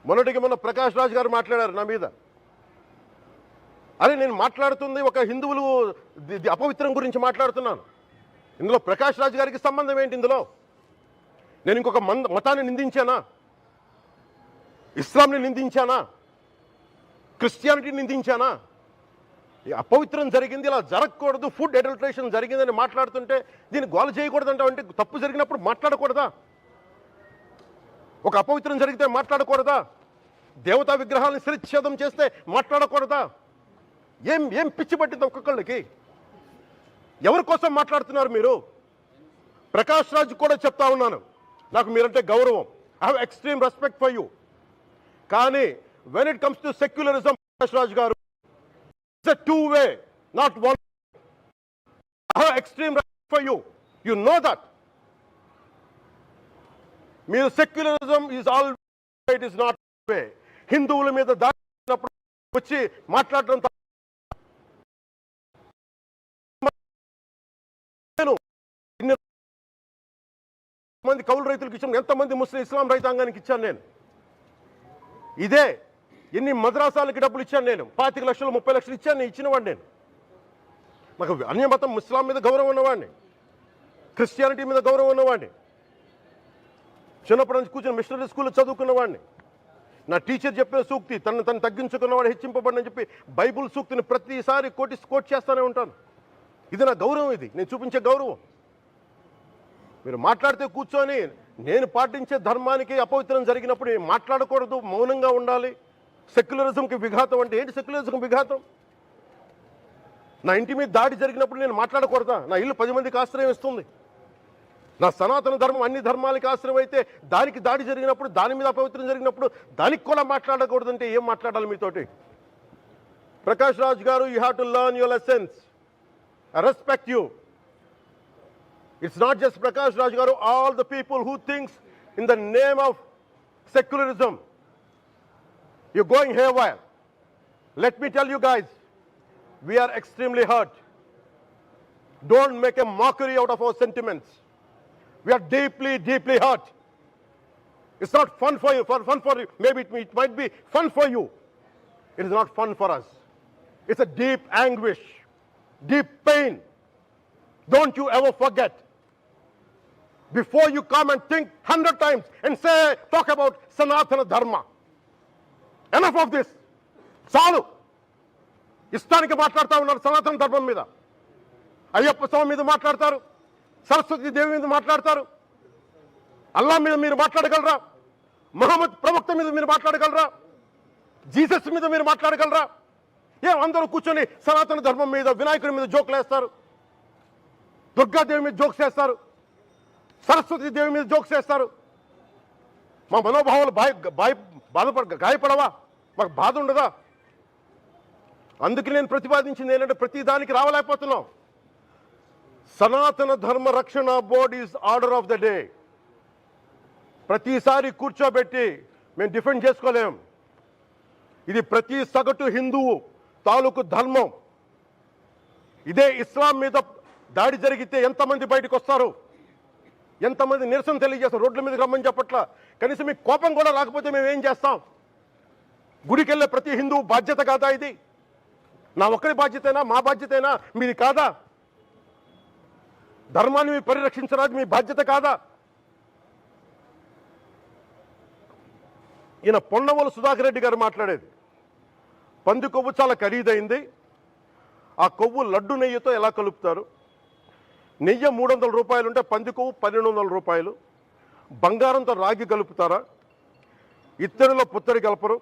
మొన్నటికి మొన్న ప్రకాష్ రాజ్ గారు మాట్లాడారు నా మీద. అరే నేను మాట్లాడుతుంది ఒక హిందువులు అపవిత్రం గురించి మాట్లాడుతున్నాను. ఇందులో ప్రకాష్ రాజ్ గారికి సంబంధం ఏంటి? ఇందులో నేను ఇంకొక మతాన్ని నిందించానా? ఇస్లాంని నిందించానా? క్రిస్టియానిటీని నిందించానా? అపవిత్రం జరిగింది, ఇలా జరగకూడదు, ఫుడ్ అడల్టరేషన్ జరిగిందని మాట్లాడుతుంటే దీన్ని గోల చేయకూడదంటే, అంటే తప్పు జరిగినప్పుడు మాట్లాడకూడదా? ఒక అపవిత్రం జరిగితే మాట్లాడకూడదా? దేవతా విగ్రహాలను శిరచ్ఛేదం చేస్తే మాట్లాడకూడదా? ఏం పిచ్చి పట్టింది ఒక్కొక్కళ్ళకి? ఎవరి కోసం మాట్లాడుతున్నారు మీరు? ప్రకాష్ రాజ్ కూడా చెప్తా ఉన్నాను, నాకు మీరంటే గౌరవం, I have extreme respect for you. కానీ when it comes to secularism, Prakash Raj గారు, it's a two way, not one. I have extreme respect for you, you know that. మీరు secularism is all, it is not way. హిందువుల మీద దాడినప్పుడు వచ్చి మాట్లాడడం మంది కౌలు రైతులకు ఇచ్చాను, ఎంతమంది ముస్లిం ఇస్లాం రైతాంగానికి ఇచ్చాను నేను. ఇదే ఎన్ని మద్రాసాలకి డబ్బులు ఇచ్చాను నేను, 25 లక్షలు 30 లక్షలు ఇచ్చాను, నేను ఇచ్చినవాడిని. నేను నాకు అన్యమతం ఇస్లాం మీద గౌరవం ఉన్నవాడిని, క్రిస్టియానిటీ మీద గౌరవం ఉన్నవాడిని, చిన్నప్పటి నుంచి కూర్చొని మిషనరీ స్కూల్లో చదువుకున్నవాడిని. నా టీచర్ చెప్పే సూక్తి, తను తగ్గించుకున్నవాడు హెచ్చింపబడని చెప్పి బైబుల్ సూక్తిని ప్రతిసారి కోట్ చేస్తూనే ఉంటాను. ఇది నా గౌరవం, ఇది నేను చూపించే గౌరవం. మీరు మాట్లాడితే కూర్చొని నేను పాటించే ధర్మానికి అపవిత్రం జరిగినప్పుడు మాట్లాడకూడదు, మౌనంగా ఉండాలి. సెక్యులరిజంకి విఘాతం అంటే ఏంటి? సెక్యులరిజంకి విఘాతం? నా ఇంటి మీద దాడి జరిగినప్పుడు నేను మాట్లాడకూడదా? నా ఇల్లు 10 మందికి ఆశ్రయం ఇస్తుంది. నా సనాతన ధర్మం అన్ని ధర్మాలకి ఆశ్రయం అయితే దానికి దాడి జరిగినప్పుడు, దాని మీద అపవిత్రం జరిగినప్పుడు దానికి కూడా మాట్లాడకూడదంటే ఏం మాట్లాడాలి మీతోటి? ప్రకాష్ రాజ్ గారు, you have to learn your lessons. I respect you. It's not just Prakash Raj Garu, all the people who thinks in the name of secularism, you're going haywire. Let me tell you guys, we are extremely hurt. Don't make a mockery out of our sentiments. We are deeply, deeply hurt. It's not fun for you, maybe it might be fun for you. It is not fun for us. It's a deep anguish, deep pain. Don't you ever forget. Before you come and think 100 times and talk about Sanatana Dharma. Enough of this. చాలు. ఇష్టానికి మాట్లాడుతూ ఉన్నారు సనాతన ధర్మం మీద. అయ్యప్ప స్వామి మీద మాట్లాడతారు, సరస్వతి దేవి మీద మాట్లాడతారు, అల్లా మీద మీరు మాట్లాడగలరా? మహమ్మద్ ప్రవక్త మీద మీరు మాట్లాడగలరా? జీసస్ మీద మీరు మాట్లాడగలరా? అందరూ కూర్చొని సనాతన ధర్మం మీద, వినాయకుడి మీద జోకులు వేస్తారు, దుర్గాదేవి మీద జోక్స్ వేస్తారు, సరస్వతి దేవి మీద జోక్స్ వేస్తారు. మా మనోభావాలు గాయపడవా? మాకు బాధ ఉండదా? అందుకే నేను ప్రతిపాదించింది ఏంటంటే, ప్రతి దానికి రావలేకపోతున్నాం. సనాతన ధర్మ రక్షణ board is order of the day. ప్రతిసారి కూర్చోబెట్టి మేము డిఫెండ్ చేసుకోలేం. ఇది ప్రతి సగటు హిందువు తాలూకు ధర్మం. ఇదే ఇస్లాం మీద దాడి జరిగితే ఎంతమంది బయటకు వస్తారు, ఎంతమంది నిరసన తెలియజేస్తారు, రోడ్ల మీదకి రమ్మని చెప్పట్ల. కనీసం మీకు కోపం కూడా రాకపోతే మేము ఏం చేస్తాం? గుడికి వెళ్ళే ప్రతి హిందువు బాధ్యత కాదా ఇది? నా ఒక్కరి బాధ్యతేనా? మా బాధ్యతేనా? మీది కాదా? ధర్మాన్ని పరిరక్షించరాదు మీ బాధ్యత కాదా? ఈయన పొన్నవోలు సుధాకర్ రెడ్డి గారు మాట్లాడేది, పంది కొవ్వు చాలా ఖరీదైంది, ఆ కొవ్వు లడ్డు నెయ్యితో ఎలా కలుపుతారు? నెయ్యి 300 రూపాయలు ఉంటే పంది కొవ్వు 1200 రూపాయలు. బంగారంతో రాగి కలుపుతారా? ఇత్తడిలో పుత్తడి కలపరు.